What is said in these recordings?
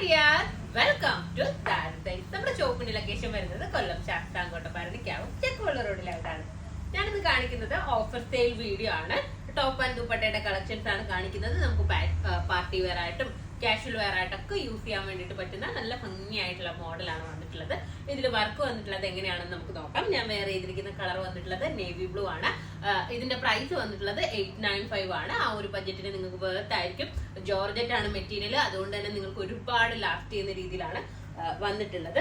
Dear, welcome to താരത്തൈസ്. നമ്മുടെ ഷോപ്പിന്റെ location വരുന്നത് കൊല്ലം ശാസ്താംകോട്ട ഭരണിക്കാവും ചെക്കുവള്ള റോഡിലായിട്ടാണ്. ഞാനിന്ന് കാണിക്കുന്നത് ഓഫർ സെയിൽ വീഡിയോ ആണ്. ടോപ്പ് ആൻഡ് ദുപ്പട്ടയുടെ കളക്ഷൻസ് ആണ് കാണിക്കുന്നത്. നമുക്ക് പാർട്ടി വെയർ ആയിട്ടും കാഷ്വൽ വെയർ ആയിട്ടൊക്കെ യൂസ് ചെയ്യാൻ വേണ്ടിയിട്ട് പറ്റുന്ന നല്ല ഭംഗിയായിട്ടുള്ള മോഡലാണ് വന്നിട്ടുള്ളത്. ഇതിൽ വർക്ക് വന്നിട്ടുള്ളത് എങ്ങനെയാണെന്ന് നമുക്ക് നോക്കാം. ഞാൻ വെയർ ചെയ്തിരിക്കുന്ന കളർ വന്നിട്ടുള്ളത് നേവി ബ്ലൂ ആണ്. ഇതിന്റെ പ്രൈസ് വന്നിട്ടുള്ളത് 895 ആണ്. ആ ഒരു ബഡ്ജറ്റിന് നിങ്ങൾക്ക് വേർത്ത് ആയിരിക്കും. ജോർജറ്റ് ആണ് മെറ്റീരിയൽ, അതുകൊണ്ട് തന്നെ നിങ്ങൾക്ക് ഒരുപാട് ലാസ്റ്റ് ചെയ്യുന്ന രീതിയിലാണ് വന്നിട്ടുള്ളത്.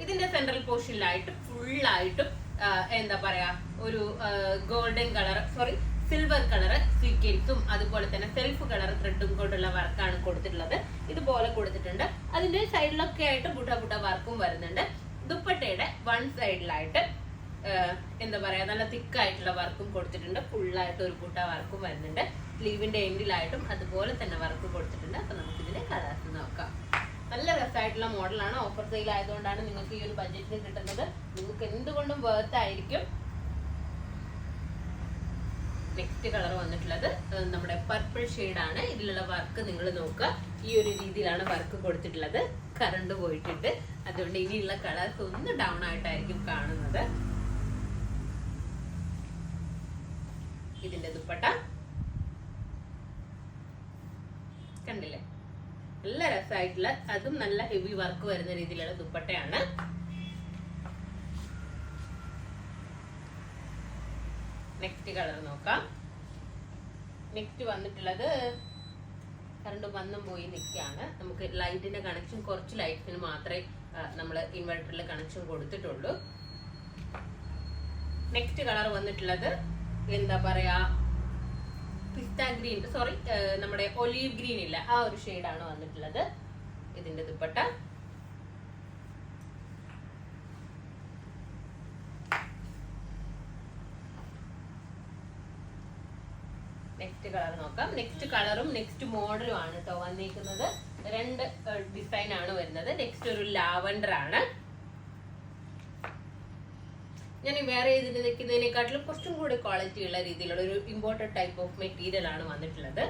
ഇതിന്റെ സെൻട്രൽ പോർഷനിലായിട്ട് ഫുള്ളായിട്ടും എന്താ പറയാ ഒരു ഗോൾഡൻ കളർ സിൽവർ കളർ സീക്വൻസും അതുപോലെ തന്നെ സെൽഫ് കളർ ത്രെഡും കൊണ്ടുള്ള വർക്കാണ് കൊടുത്തിട്ടുള്ളത്. ഇതുപോലെ കൊടുത്തിട്ടുണ്ട്. അതിന്റെ സൈഡിലൊക്കെ ആയിട്ട് ബുട്ട വർക്കും വരുന്നുണ്ട്. ദുപ്പട്ടയുടെ വൺ സൈഡിലായിട്ട് എന്താ പറയാ നല്ല തിക്കായിട്ടുള്ള വർക്കും കൊടുത്തിട്ടുണ്ട്. ഫുള്ളായിട്ട് ഒരു ബുട്ട വർക്കും വരുന്നുണ്ട്. സ്ലീവിന്റെ എൻഡിലായിട്ടും അതുപോലെ തന്നെ വർക്ക് കൊടുത്തിട്ടുണ്ട്. അപ്പൊ നമുക്ക് ഇതിന്റെ കളേഴ്സ് നോക്കാം. നല്ല രസമായിട്ടുള്ള മോഡലാണ്. ഓഫർ സെയിൽ ആയതുകൊണ്ടാണ് നിങ്ങൾക്ക് ഈ ഒരു ബഡ്ജറ്റിന് കിട്ടുന്നത്. നിങ്ങൾക്ക് എന്തുകൊണ്ടും വേർത്ത് ആയിരിക്കും. നെക്സ്റ്റ് കളർ വന്നിട്ടുള്ളത് നമ്മുടെ പർപ്പിൾ ഷെയ്ഡാണ്. ഇതിലുള്ള വർക്ക് നിങ്ങൾ നോക്കുക. ഈ ഒരു രീതിയിലാണ് വർക്ക് കൊടുത്തിട്ടുള്ളത്. കറണ്ട് പോയിട്ടുണ്ട്, അതുകൊണ്ട് ഇനിയുള്ള കളേഴ്സ് ഒന്ന് ഡൗൺ ആയിട്ടായിരിക്കും കാണുന്നത്. ഇതിന്റെ ദുപ്പട്ട കണ്ടില്ലേ, നല്ല രസമായിട്ടുള്ള അതും നല്ല ഹെവി വർക്ക് വരുന്ന രീതിയിലുള്ള ദുപ്പട്ടയാണ്. നെക്സ്റ്റ് കളർ നോക്കാം. നെക്സ്റ്റ് വന്നിട്ടുള്ളത് കറണ്ട് വന്നും പോയി നിൽക്കുകയാണ്. നമുക്ക് ലൈറ്റിന്റെ കണക്ഷൻ കുറച്ച് ലൈറ്റ്സിന് മാത്രമേ നമ്മൾ ഇൻവെർട്ടറിൽ കണക്ഷൻ കൊടുത്തിട്ടുള്ളൂ. നെക്സ്റ്റ് കളർ വന്നിട്ടുള്ളത് എന്താ പറയാ പിസ്ത ഗ്രീൻ നമ്മുടെ ഒലീവ് ഗ്രീൻ ഇല്ല, ആ ഒരു ഷെയ്ഡാണ് വന്നിട്ടുള്ളത്. ഇതിന്റെ ദുപ്പട്ട നെക്സ്റ്റ് കളർ നോക്കാം. നെക്സ്റ്റ് കളറും നെക്സ്റ്റ് മോഡലും ആണ് കേട്ടോ വന്നിരിക്കുന്നത്. രണ്ട് ഡിസൈൻ ആണ് വരുന്നത്. നെക്സ്റ്റ് ഒരു ലാവൻഡർ ആണ്. ഞാൻ വേറെ ഇതിന് നിൽക്കുന്നതിനെക്കാട്ടിലും കുറച്ചും കൂടി ക്വാളിറ്റി ഉള്ള രീതിയിലുള്ള ഒരു ഇമ്പോർട്ടഡ് ടൈപ്പ് ഓഫ് മെറ്റീരിയൽ ആണ് വന്നിട്ടുള്ളത്.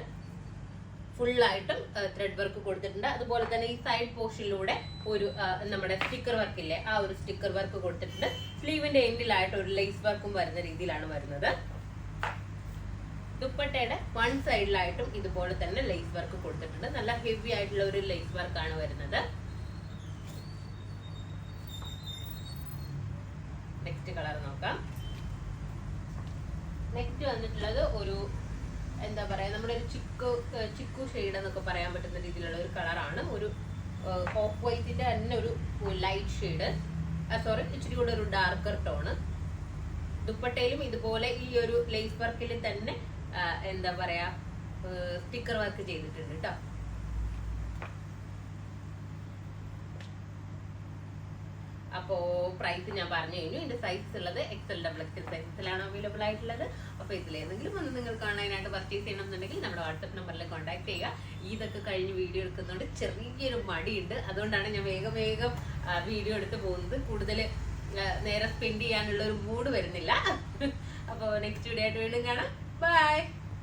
ഫുള്ളായിട്ടും ത്രെഡ് വർക്ക് കൊടുത്തിട്ടുണ്ട്. അതുപോലെ തന്നെ ഈ സൈഡ് പോർഷനിലൂടെ ഒരു നമ്മുടെ സ്റ്റിക്കർ വർക്ക് ഇല്ലേ, ആ ഒരു സ്റ്റിക്കർ വർക്ക് കൊടുത്തിട്ടുണ്ട്. സ്ലീവിന്റെ എൻഡിലായിട്ട് ഒരു ലേസ് വർക്കും വരുന്ന രീതിയിലാണ് വരുന്നത്. ദുപ്പട്ടയുടെ വൺ സൈഡിലായിട്ടും ഇതുപോലെ തന്നെ ലേസ് വർക്ക് കൊടുത്തിട്ടുണ്ട്. നല്ല ഹെവി ആയിട്ടുള്ള ഒരു ലേസ് വർക്കാണ് വരുന്നത്. നെക്സ്റ്റ് കളർ നോക്കാം. നെക്സ്റ്റ് വന്നിട്ടുള്ളത് ഒരു എന്താ പറയാ നമ്മുടെ ഒരു ചിക്കു ഷെയ്ഡ് എന്നൊക്കെ പറയാൻ പറ്റുന്ന രീതിയിലുള്ള ഒരു കളറാണ്. ഒരു ഓഫ് വൈറ്റിന്റെ തന്നെ ഒരു ലൈറ്റ് ഷെയ്ഡ്, ഇച്ചിരി കൂടെ ഒരു ഡാർക്കർ ടോണ്. ദുപ്പട്ടയിലും ഇതുപോലെ ഈ ഒരു ലേസ് വർക്കിൽ തന്നെ എന്താ പറയാ സ്റ്റിക്കർ വർക്ക് ചെയ്തിട്ടുണ്ട് കേട്ടോ. അപ്പോ പ്രൈസ് ഞാൻ പറഞ്ഞു കഴിഞ്ഞു. ഇതിന്റെ സൈസ് ഉള്ളത് XL XXL സൈസിലാണ് അവൈലബിൾ ആയിട്ടുള്ളത്. അപ്പൊ ഇതിലേതെങ്കിലും ഒന്ന് നിങ്ങൾ കാണാനായിട്ട് പർച്ചേസ് ചെയ്യണം എന്നുണ്ടെങ്കിൽ നമ്മുടെ വാട്സ്ആപ്പ് നമ്പറിൽ കോൺടാക്ട് ചെയ്യുക. ഇതൊക്കെ കഴിഞ്ഞ് വീഡിയോ എടുക്കുന്നതുകൊണ്ട് ചെറിയൊരു മടിയുണ്ട്, അതുകൊണ്ടാണ് ഞാൻ വേഗം വീഡിയോ എടുത്ത് പോകുന്നത്. കൂടുതൽ നേരെ സ്പെൻഡ് ചെയ്യാനുള്ള ഒരു മൂഡ് വരുന്നില്ല. അപ്പോൾ നെക്സ്റ്റ് വീഡിയോ ആയിട്ട് വീണ്ടും കാണാം. Bye.